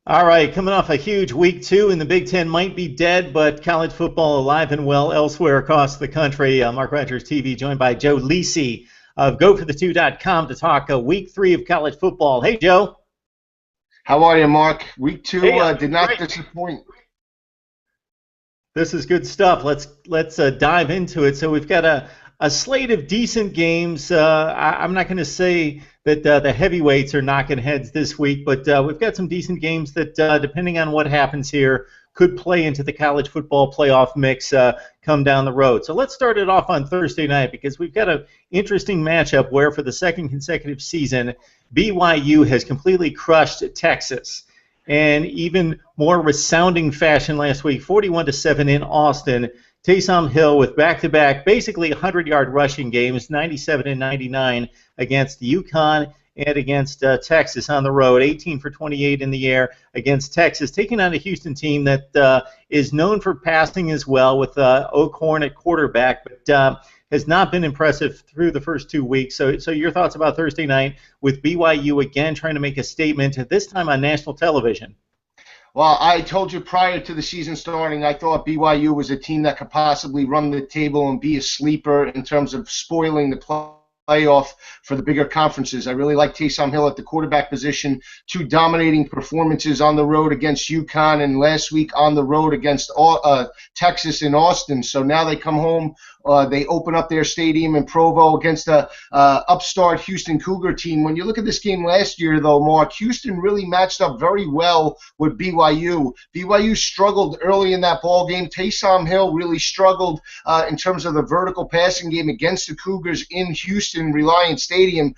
All right, coming off a huge week two, and the Big Ten might be dead, but college football alive and well elsewhere across the country. Mark Rogers TV, joined by Joe Lisi of GoForThe2.com to talk week three of college football. Hey, Joe. How are you, Mark? Week two Hey, did not great. disappoint. This is good stuff. Let's dive into it. So we've got a slate of decent games. I'm not going to say that the heavyweights are knocking heads this week, but we've got some decent games that, depending on what happens here, could play into the college football playoff mix come down the road. So let's start it off on Thursday night because we've got an interesting matchup where for the second consecutive season, BYU has completely crushed Texas. And even more resounding fashion last week, 41-7 in Austin. Taysom Hill with back-to-back, basically 100-yard rushing games, 97 and 99 against UConn and against Texas on the road, 18 for 28 in the air against Texas, taking on a Houston team that is known for passing as well with O'Korn at quarterback, but has not been impressive through the first 2 weeks. So your thoughts about Thursday night with BYU again trying to make a statement, this time on national television? Well, I told you prior to the season starting, I thought BYU was a team that could possibly run the table and be a sleeper in terms of spoiling the playoff for the bigger conferences. I really like Taysom Hill at the quarterback position. 2 dominating performances on the road against UConn and last week on the road against Texas in Austin. So now they come home. They open up their stadium in Provo against a upstart Houston Cougar team. When you look at this game last year, though, Mark, Houston really matched up very well with BYU. BYU struggled early in that ball game. Taysom Hill really struggled in terms of the vertical passing game against the Cougars in Houston Reliant Stadium.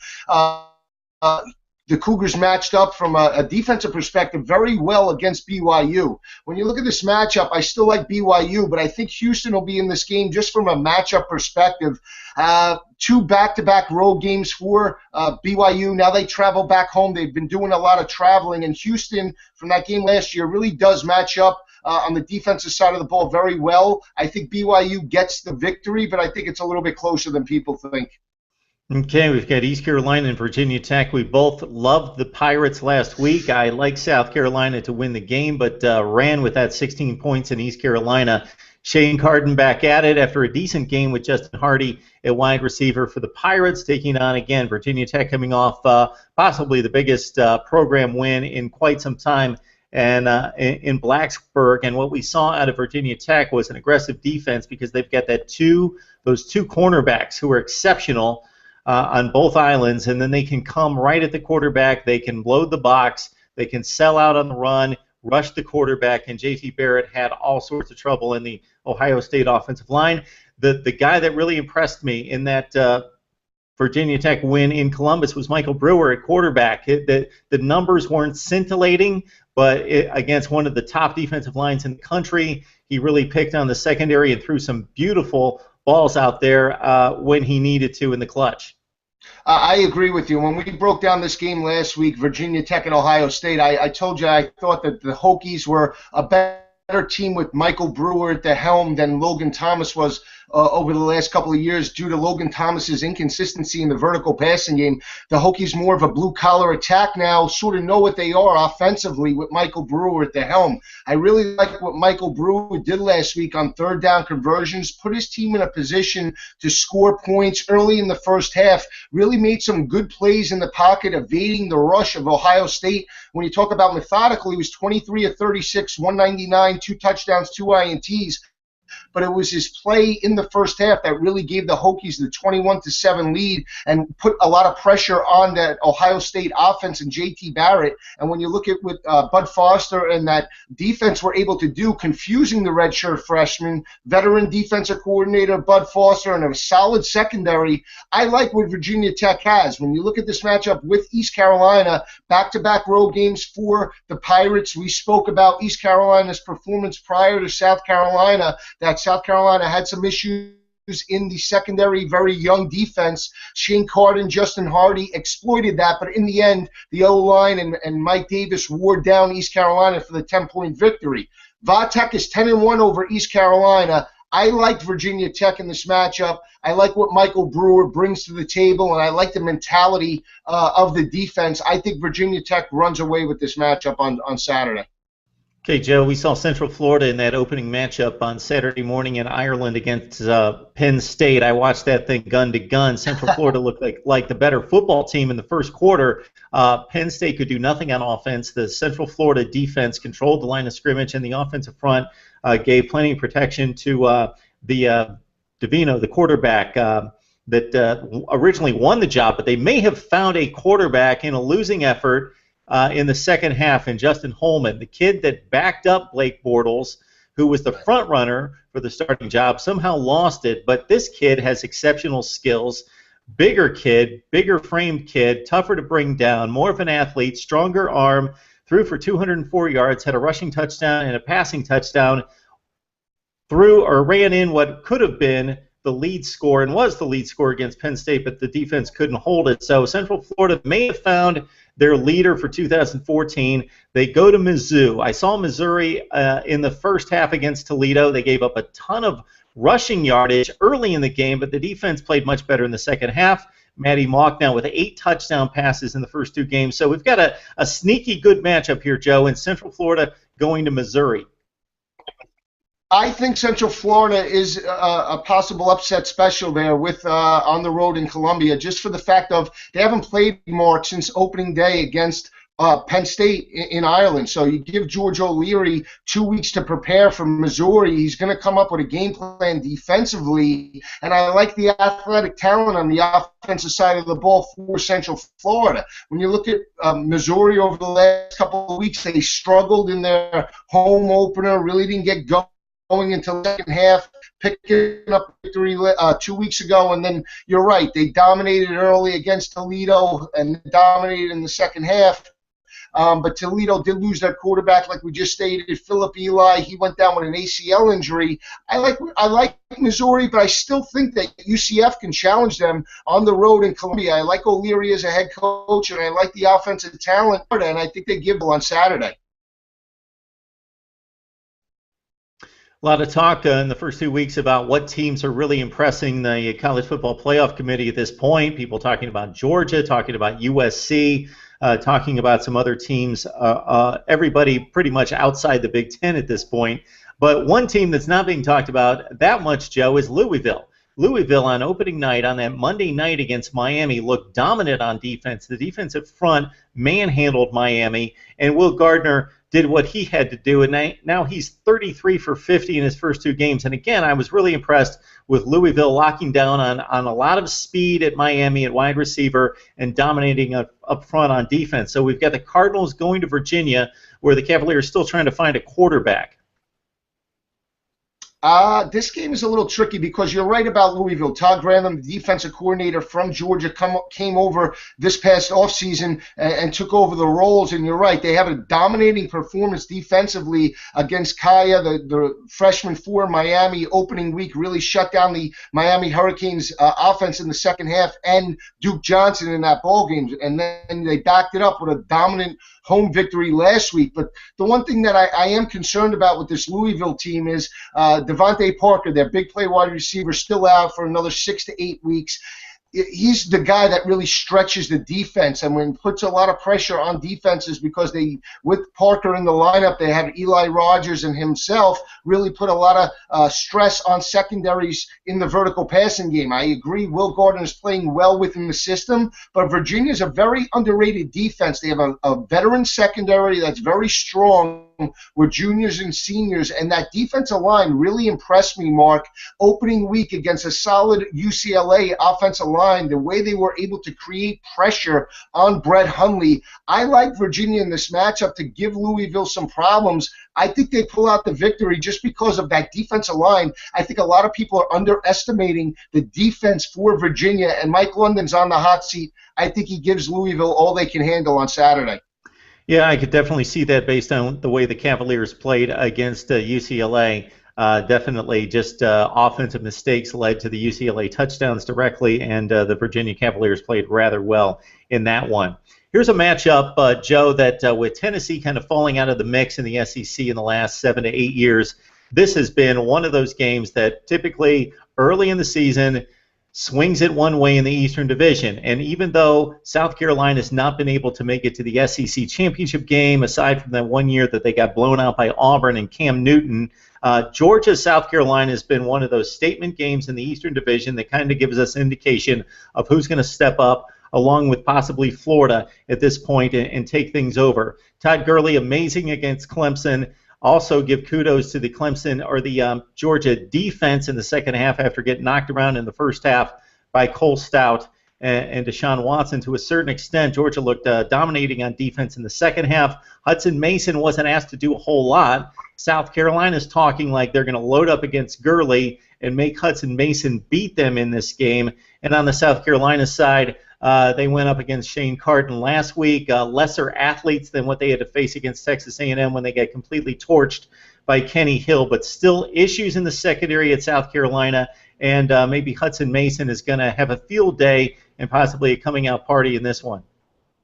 The Cougars matched up from a defensive perspective very well against BYU. When you look at this matchup, I still like BYU, but I think Houston will be in this game just from a matchup perspective. 2 back-to-back road games for BYU. Now they travel back home. They've been doing a lot of traveling, and Houston, from that game last year, really does match up on the defensive side of the ball very well. I think BYU gets the victory, but I think it's a little bit closer than people think. Okay, we've got East Carolina and Virginia Tech. We both loved the Pirates last week. I like South Carolina to win the game, but ran with that 16 points in East Carolina. Shane Carden back at it after a decent game with Justin Hardy at wide receiver for the Pirates, taking on, again, Virginia Tech coming off possibly the biggest program win in quite some time and in Blacksburg. And what we saw out of Virginia Tech was an aggressive defense because they've got those two cornerbacks who are exceptional on both islands, and then they can come right at the quarterback. They can load the box. They can sell out on the run, rush the quarterback, and J.T. Barrett had all sorts of trouble in the Ohio State offensive line. The guy that really impressed me in that Virginia Tech win in Columbus was Michael Brewer at quarterback. The numbers weren't scintillating, but against one of the top defensive lines in the country, he really picked on the secondary and threw some beautiful balls out there when he needed to in the clutch. I agree with you. When we broke down this game last week, Virginia Tech and Ohio State, I told you I thought that the Hokies were a better team with Michael Brewer at the helm than Logan Thomas was over the last couple of years due to Logan Thomas's inconsistency in the vertical passing game. The Hokies more of a blue-collar attack now, sort of know what they are offensively with Michael Brewer at the helm. I really like what Michael Brewer did last week on third down conversions, put his team in a position to score points early in the first half, really made some good plays in the pocket, evading the rush of Ohio State. When you talk about methodical, he was 23 of 36, 199, 2 touchdowns, 2 INTs. But it was his play in the first half that really gave the Hokies the 21-7 lead and put a lot of pressure on that Ohio State offense and J.T. Barrett. And when you look at what Bud Foster and that defense were able to do, confusing the redshirt freshman, veteran defensive coordinator Bud Foster, and a solid secondary, I like what Virginia Tech has. When you look at this matchup with East Carolina, back-to-back road games for the Pirates, we spoke about East Carolina's performance prior to South Carolina, that South Carolina had some issues in the secondary, very young defense. Shane Carden, Justin Hardy exploited that, but in the end, the O-line and Mike Davis wore down East Carolina for the 10-point victory. Va Tech is 10-1 over East Carolina. I like Virginia Tech in this matchup. I like what Michael Brewer brings to the table, and I like the mentality of the defense. I think Virginia Tech runs away with this matchup on Saturday. Okay, Joe, we saw Central Florida in that opening matchup on Saturday morning in Ireland against Penn State. I watched that thing gun to gun. Central Florida looked like the better football team in the first quarter. Penn State could do nothing on offense. The Central Florida defense controlled the line of scrimmage, and the offensive front gave plenty of protection to Davino, the quarterback, that originally won the job. But they may have found a quarterback in a losing effort in the second half in Justin Holman, the kid that backed up Blake Bortles, who was the front runner for the starting job, somehow lost it. But this kid has exceptional skills, bigger kid, bigger framed kid, tougher to bring down, more of an athlete, stronger arm, threw for 204 yards, had a rushing touchdown and a passing touchdown, threw or ran in what could have been the lead score and was the lead score against Penn State, but the defense couldn't hold it. So Central Florida may have found their leader for 2014. They go to Mizzou. I saw Missouri in the first half against Toledo. They gave up a ton of rushing yardage early in the game, but the defense played much better in the second half. Matty Mock now with 8 touchdown passes in the first 2 games. So we've got a sneaky good matchup here, Joe, in Central Florida going to Missouri. I think Central Florida is a possible upset special there with on the road in Columbia, just for the fact of they haven't played Mark since opening day against Penn State in Ireland. So you give George O'Leary 2 weeks to prepare for Missouri. He's going to come up with a game plan defensively, and I like the athletic talent on the offensive side of the ball for Central Florida. When you look at Missouri over the last couple of weeks, they struggled in their home opener, really didn't get going until the second half, picking up victory 2 weeks ago, and then you're right, they dominated early against Toledo and dominated in the second half. But Toledo did lose their quarterback, like we just stated, Philip Eli. He went down with an ACL injury. I like Missouri, but I still think that UCF can challenge them on the road in Columbia. I like O'Leary as a head coach, and I like the offensive talent, and I think they give on Saturday. A lot of talk in the first 2 weeks about what teams are really impressing the College Football Playoff Committee at this point. People talking about Georgia, talking about USC, talking about some other teams, everybody pretty much outside the Big Ten at this point. But one team that's not being talked about that much, Joe, is Louisville. Louisville on opening night, on that Monday night against Miami, looked dominant on defense. The defensive front manhandled Miami, and Will Gardner did what he had to do, and now he's 33 for 50 in his first 2 games. And again, I was really impressed with Louisville locking down on a lot of speed at Miami at wide receiver and dominating up front on defense. So we've got the Cardinals going to Virginia, where the Cavaliers are still trying to find a quarterback. This game is a little tricky because you're right about Louisville. Todd Grantham, the defensive coordinator from Georgia, came over this past offseason and took over the roles, and you're right. They have a dominating performance defensively against Kaya, the freshman for Miami. Opening week really shut down the Miami Hurricanes offense in the second half and Duke Johnson in that ball game, and then they backed it up with a dominant home victory last week. But the one thing that I am concerned about with this Louisville team is Devontae Parker, their big play wide receiver, still out for another 6 to 8 weeks. He's the guy that really stretches the defense and when puts a lot of pressure on defenses because with Parker in the lineup, they have Eli Rogers and himself really put a lot of stress on secondaries in the vertical passing game. I agree Will Gardner is playing well within the system, but Virginia's a very underrated defense. They have a veteran secondary that's very strong with juniors and seniors, and that defensive line really impressed me, Mark. Opening week against a solid UCLA offensive line, the way they were able to create pressure on Brett Hundley. I like Virginia in this matchup to give Louisville some problems. I think they pull out the victory just because of that defensive line. I think a lot of people are underestimating the defense for Virginia, and Mike London's on the hot seat. I think he gives Louisville all they can handle on Saturday. Yeah, I could definitely see that based on the way the Cavaliers played against UCLA. Definitely just offensive mistakes led to the UCLA touchdowns directly, and the Virginia Cavaliers played rather well in that one. Here's a matchup, Joe, that with Tennessee kind of falling out of the mix in the SEC in the last 7 to 8 years, this has been one of those games that typically early in the season swings it one way in the Eastern Division. And even though South Carolina has not been able to make it to the SEC championship game, aside from that one year that they got blown out by Auburn and Cam Newton, Georgia-South Carolina has been one of those statement games in the Eastern Division that kind of gives us an indication of who's going to step up, along with possibly Florida at this point, and take things over. Todd Gurley, amazing against Clemson. Also give kudos to the Clemson or the Georgia defense in the second half after getting knocked around in the first half by Cole Stout and Deshaun Watson. To a certain extent, Georgia looked dominating on defense in the second half. Hudson Mason wasn't asked to do a whole lot. South Carolina's talking like they're going to load up against Gurley and make Hudson Mason beat them in this game. And on the South Carolina side, they went up against Shane Carton last week, lesser athletes than what they had to face against Texas A&M when they got completely torched by Kenny Hill, but still issues in the secondary at South Carolina, and maybe Hudson Mason is going to have a field day and possibly a coming-out party in this one.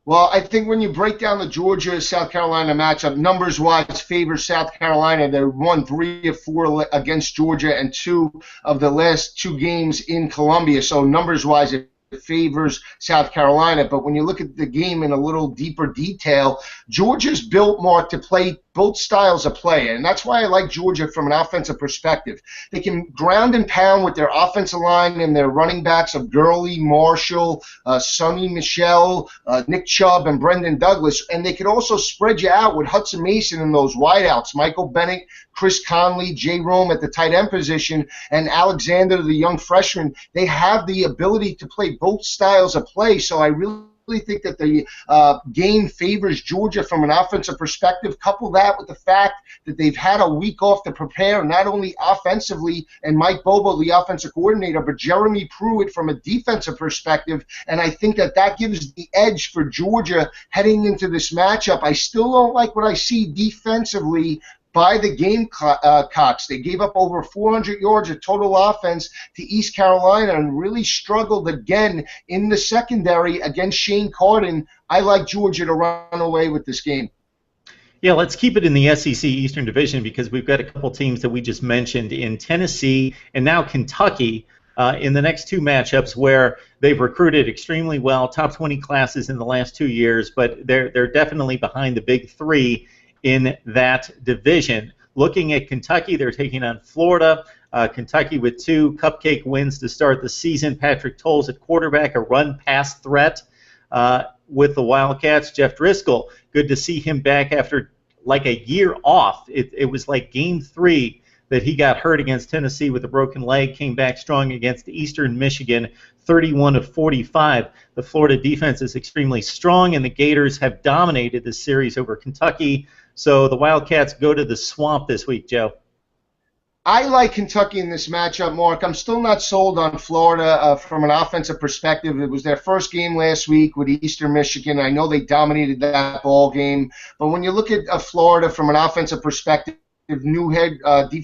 Well, I think when you break down the Georgia-South Carolina matchup, numbers-wise favors South Carolina. They won 3 of 4 against Georgia and 2 of the last 2 games in Columbia. So numbers-wise, it favors South Carolina. But when you look at the game in a little deeper detail, Georgia's built, Mark, to play both styles of play, and that's why I like Georgia from an offensive perspective. They can ground and pound with their offensive line and their running backs of Gurley, Marshall, Sonny Michel, Nick Chubb, and Brendan Douglas, and they could also spread you out with Hudson Mason and those wideouts, Michael Bennett, Chris Conley, Jay Rome at the tight end position, and Alexander, the young freshman. They have the ability to play both styles of play, so I really think that the game favors Georgia from an offensive perspective. Couple that with the fact that they've had a week off to prepare, not only offensively and Mike Bobo, the offensive coordinator, but Jeremy Pruitt from a defensive perspective, and I think that that gives the edge for Georgia heading into this matchup. I still don't like what I see defensively by the Gamecocks. They gave up over 400 yards of total offense to East Carolina and really struggled again in the secondary against Shane Carton. I like Georgia to run away with this game. Yeah, let's keep it in the SEC Eastern Division because we've got a couple teams that we just mentioned in Tennessee and now Kentucky in the next 2 matchups where they've recruited extremely well, top 20 classes in the last 2 years, but they're definitely behind the big 3 in that division. Looking at Kentucky, they're taking on Florida. Kentucky with 2 cupcake wins to start the season. Patrick Tolles at quarterback, a run-pass threat with the Wildcats. Jeff Driscoll, good to see him back after like a year off. It was like game 3 that he got hurt against Tennessee with a broken leg, came back strong against Eastern Michigan, 31 of 45. The Florida defense is extremely strong, and the Gators have dominated this series over Kentucky. So the Wildcats go to the Swamp this week, Joe. I like Kentucky in this matchup, Mark. I'm still not sold on Florida from an offensive perspective. It was their first game last week with Eastern Michigan. I know they dominated that ball game. But when you look at Florida from an offensive perspective, new head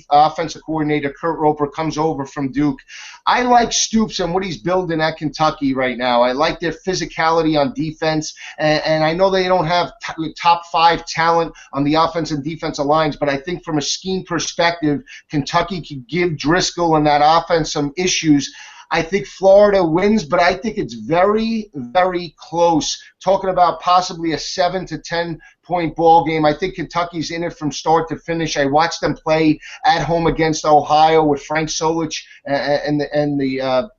offensive coordinator Kurt Roper comes over from Duke. I like Stoops and what he's building at Kentucky right now. I like their physicality on defense, and I know they don't have top 5 talent on the offense and defensive lines, but I think from a scheme perspective, Kentucky could give Driscoll and that offense some issues. I think Florida wins, but I think it's very, very close. Talking about possibly a 7 to 10 point ball game. I think Kentucky's in it from start to finish. I watched them play at home against Ohio with Frank Solich and the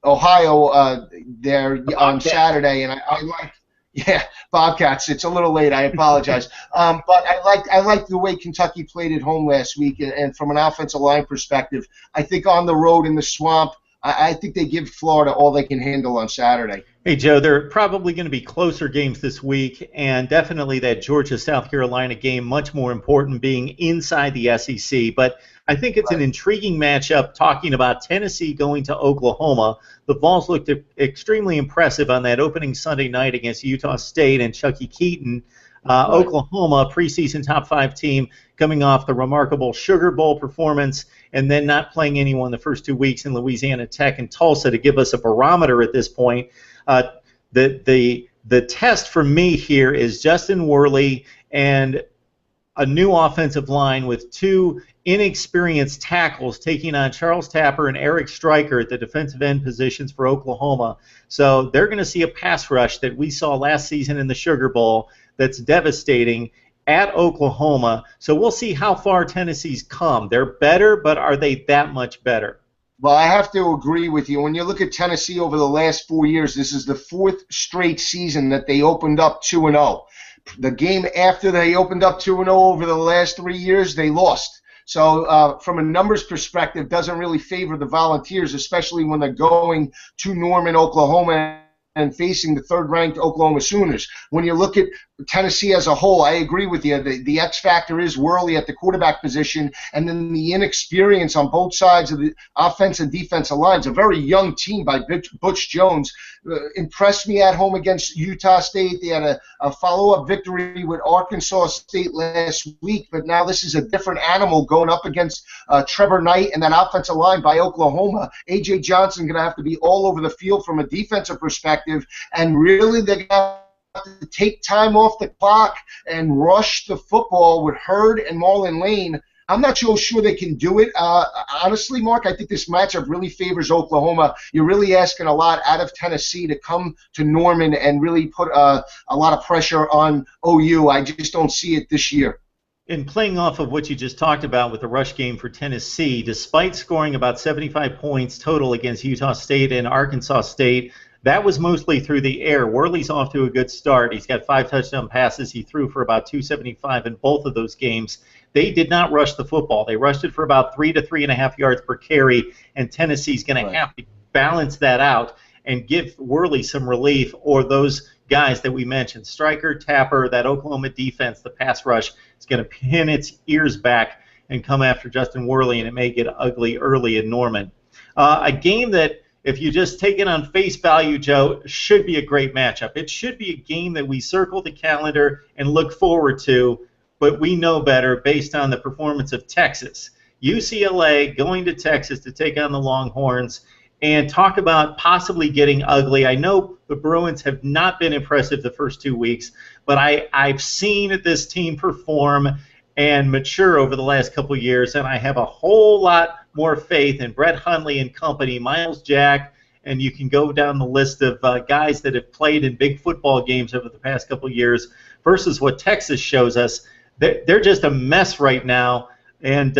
Ohio there on Saturday, and I like. Yeah, Bobcats. It's a little late. I apologize. But I like the way Kentucky played at home last week, and from an offensive line perspective, I think on the road in the Swamp, I think they give Florida all they can handle on Saturday. Hey, Joe, there are probably going to be closer games this week, and definitely that Georgia-South Carolina game much more important being inside the SEC. But I think it's an intriguing matchup talking about Tennessee going to Oklahoma. The Vols looked extremely impressive on that opening Sunday night against Utah State and Chucky Keaton. Oklahoma, preseason top 5 team, coming off the remarkable Sugar Bowl performance and then not playing anyone the first 2 weeks in Louisiana Tech and Tulsa to give us a barometer at this point. The test for me here is Justin Worley and a new offensive line with 2 inexperienced tackles taking on Charles Tapper and Eric Stryker at the defensive end positions for Oklahoma. So they're going to see a pass rush that we saw last season in the Sugar Bowl that's devastating at Oklahoma. So we'll see how far Tennessee's come. They're better, but are they that much better? Well, I have to agree with you. When you look at Tennessee over the last 4 years, this is the fourth straight season that they opened up 2-0. The game after they opened up 2-0 over the last 3 years, they lost. So from a numbers perspective, doesn't really favor the Volunteers, especially when they're going to Norman, Oklahoma, and facing the third-ranked Oklahoma Sooners. When you look at Tennessee as a whole, I agree with you. The X factor is Worley at the quarterback position, and then the inexperience on both sides of the offense and defensive lines. A very young team by Butch Jones impressed me at home against Utah State. They had a follow-up victory with Arkansas State last week, but now this is a different animal going up against Trevor Knight and that offensive line by Oklahoma. A.J. Johnson going to have to be all over the field from a defensive perspective, and really they're going to have to take time off the clock and rush the football with Hurd and Marlon Lane. I'm not so sure they can do it. Honestly, Mark, I think this matchup really favors Oklahoma. You're really asking a lot out of Tennessee to come to Norman and really put a lot of pressure on OU. I just don't see it this year. And playing off of what you just talked about with the rush game for Tennessee, despite scoring about 75 points total against Utah State and Arkansas State, that was mostly through the air. Worley's off to a good start. He's got 5 touchdown passes. He threw for about 275 in both of those games. They did not rush the football. They rushed it for about 3 to 3.5 yards per carry, and Tennessee's going to have to balance that out and give Worley some relief, or those guys that we mentioned, Stryker, Tapper, that Oklahoma defense, the pass rush, is going to pin its ears back and come after Justin Worley, and it may get ugly early in Norman. A game that, if you just take it on face value, Joe, should be a great matchup. It should be a game that we circle the calendar and look forward to, but we know better based on the performance of Texas. UCLA going to Texas to take on the Longhorns, and talk about possibly getting ugly. I know the Bruins have not been impressive the first 2 weeks, but I've seen this team perform and mature over the last couple of years, and I have a whole lot more faith in Brett Hundley and company, Miles Jack, and you can go down the list of guys that have played in big football games over the past couple of years versus what Texas shows us. They're just a mess right now, and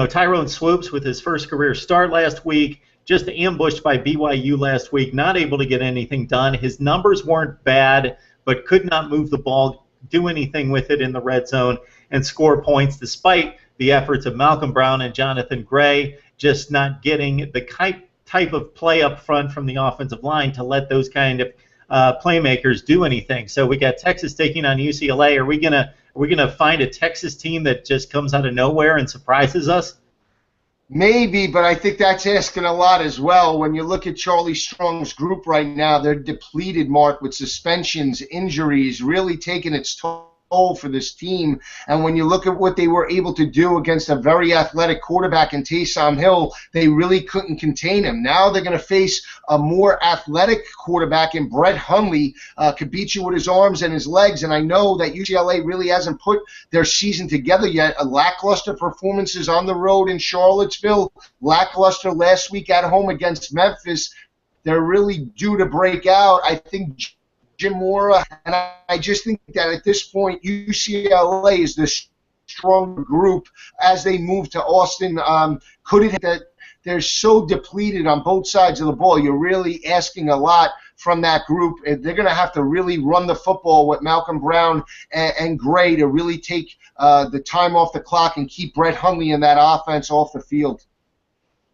Tyrone Swoops with his first career start last week, just ambushed by BYU last week, not able to get anything done. His numbers weren't bad, but could not move the ball, do anything with it in the red zone, and score points despite the efforts of Malcolm Brown and Jonathan Gray, just not getting the type of play up front from the offensive line to let those kind of playmakers do anything. So we got Texas taking on UCLA. Are we gonna find a Texas team that just comes out of nowhere and surprises us? Maybe, but I think that's asking a lot as well. When you look at Charlie Strong's group right now, they're depleted, Mark, with suspensions, injuries, really taking its toll for this team. And when you look at what they were able to do against a very athletic quarterback in Taysom Hill, they really couldn't contain him. Now they're going to face a more athletic quarterback in Brett Hundley, could beat you with his arms and his legs. And I know that UCLA really hasn't put their season together yet. A lackluster performances on the road in Charlottesville, lackluster last week at home against Memphis. They're really due to break out. I think Jim Mora, and I just think that at this point UCLA is the stronger group as they move to Austin. Could it that they're so depleted on both sides of the ball? You're really asking a lot from that group. They're going to have to really run the football with Malcolm Brown and Gray to really take the time off the clock and keep Brett Hundley in that offense off the field.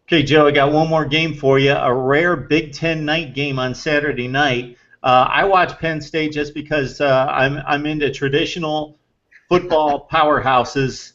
Okay, Joe, I got one more game for you, a rare Big Ten night game on Saturday night. I watch Penn State just because I'm into traditional football powerhouses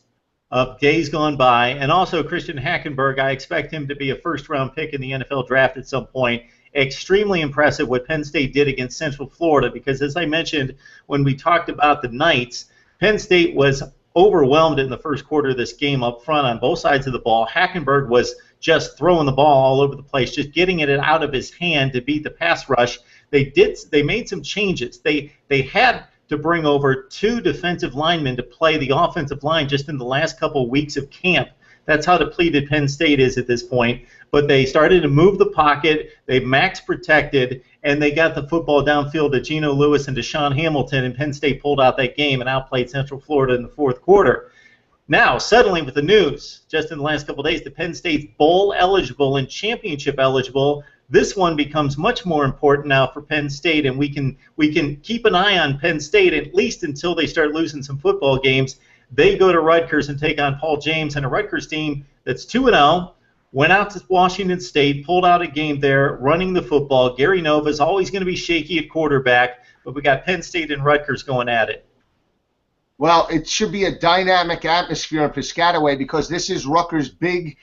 of days gone by, and also Christian Hackenberg. I expect him to be a first-round pick in the NFL draft at some point. Extremely impressive what Penn State did against Central Florida because, as I mentioned when we talked about the Knights, Penn State was overwhelmed in the first quarter of this game up front on both sides of the ball. Hackenberg was just throwing the ball all over the place, just getting it out of his hand to beat the pass rush. They made some changes. They had to bring over 2 defensive linemen to play the offensive line just in the last couple of weeks of camp. That's how depleted Penn State is at this point. But they started to move the pocket, they max protected, and they got the football downfield to Geno Lewis and Deshaun Hamilton, and Penn State pulled out that game and outplayed Central Florida in the fourth quarter. Now, suddenly with the news, just in the last couple of days, that Penn State's bowl eligible and championship eligible, this one becomes much more important now for Penn State, and we can keep an eye on Penn State at least until they start losing some football games. They go to Rutgers and take on Paul James and a Rutgers team that's 2-0, went out to Washington State, pulled out a game there, running the football. Gary Nova is always going to be shaky at quarterback, but we got Penn State and Rutgers going at it. Well, it should be a dynamic atmosphere in Piscataway because this is Rutgers' Big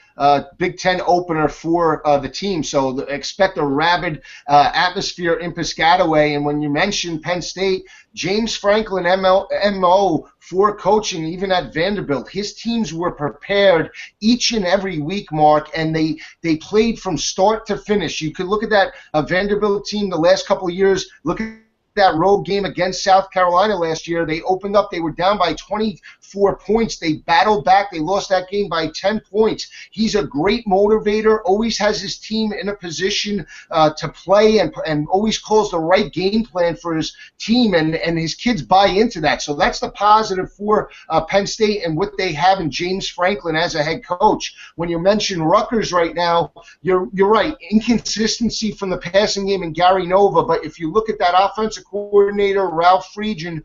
Ten opener for the team. So expect a rabid atmosphere in Piscataway. And when you mention Penn State, James Franklin, MO for coaching, even at Vanderbilt, his teams were prepared each and every week, Mark, and they played from start to finish. You could look at that Vanderbilt team the last couple of years, look at that road game against South Carolina last year. They opened up, they were down by 24 points. They battled back. They lost that game by 10 points. He's a great motivator, always has his team in a position to play and always calls the right game plan for his team, and his kids buy into that. So that's the positive for Penn State and what they have in James Franklin as a head coach. When you mention Rutgers right now, you're right. Inconsistency from the passing game in Gary Nova, but if you look at that offensive coordinator, Ralph Friedgen,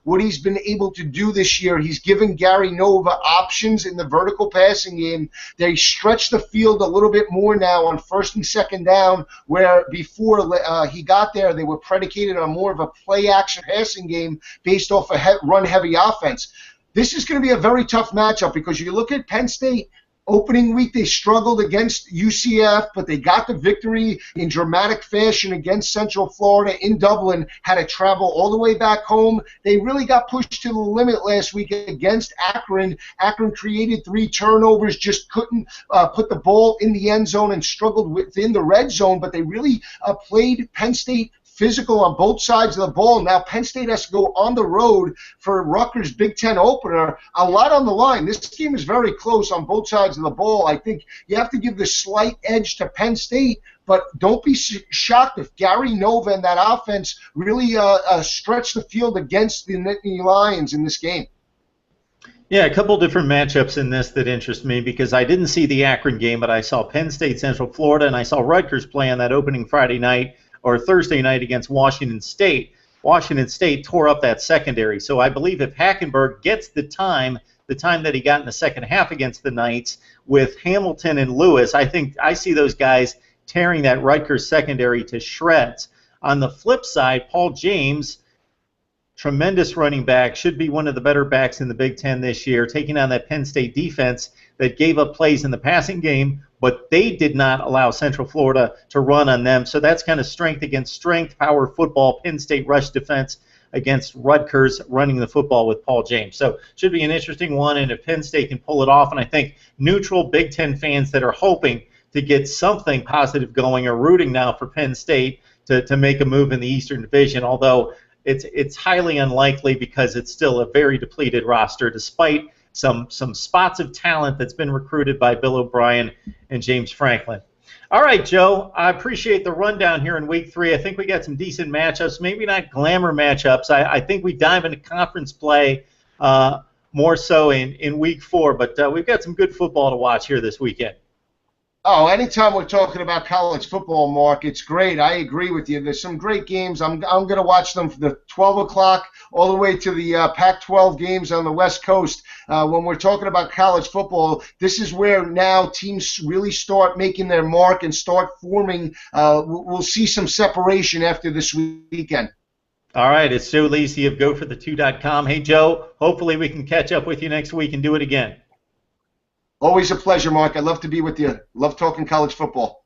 what he's been able to do this year, he's given Gary Nova options in the vertical passing game. They stretch the field a little bit more now on first and second down, where before he got there, they were predicated on more of a play-action passing game based off a run-heavy offense. This is going to be a very tough matchup because you look at Penn State. Opening week, they struggled against UCF, but they got the victory in dramatic fashion against Central Florida in Dublin, had to travel all the way back home. They really got pushed to the limit last week against Akron. Akron created 3 turnovers, just couldn't put the ball in the end zone and struggled within the red zone, but they really played Penn State physical on both sides of the ball. Now Penn State has to go on the road for Rutgers' Big Ten opener. A lot on the line. This game is very close on both sides of the ball. I think you have to give the slight edge to Penn State, but don't be shocked if Gary Nova and that offense really stretch the field against the Nittany Lions in this game. Yeah, a couple different matchups in this that interest me because I didn't see the Akron game, but I saw Penn State, Central Florida, and I saw Rutgers play on that opening Friday night or Thursday night against Washington State. Washington State tore up that secondary. So I believe if Hackenberg gets the time that he got in the second half against the Knights with Hamilton and Lewis, I see those guys tearing that Rutgers secondary to shreds. On the flip side, Paul James, tremendous running back, should be one of the better backs in the Big Ten this year, taking on that Penn State defense that gave up plays in the passing game, but they did not allow Central Florida to run on them. So that's kind of strength against strength, power football, Penn State rush defense against Rutgers running the football with Paul James. So should be an interesting one, and if Penn State can pull it off, and I think neutral Big Ten fans that are hoping to get something positive going are rooting now for Penn State to make a move in the Eastern Division, although it's highly unlikely because it's still a very depleted roster despite some spots of talent that's been recruited by Bill O'Brien and James Franklin. All right, Joe, I appreciate the rundown here in Week 3. I think we got some decent matchups, maybe not glamour matchups. I think we dive into conference play more so in Week 4, but we've got some good football to watch here this weekend. Oh, anytime we're talking about college football, Mark, it's great. I agree with you. There's some great games. I'm going to watch them from the 12 o'clock all the way to the Pac-12 games on the West Coast. When we're talking about college football, this is where now teams really start making their mark and start forming. We'll see some separation after this weekend. All right, it's Joe Lisi of GoForThe2.com. Hey, Joe, hopefully we can catch up with you next week and do it again. Always a pleasure, Mark. I love to be with you. Love talking college football.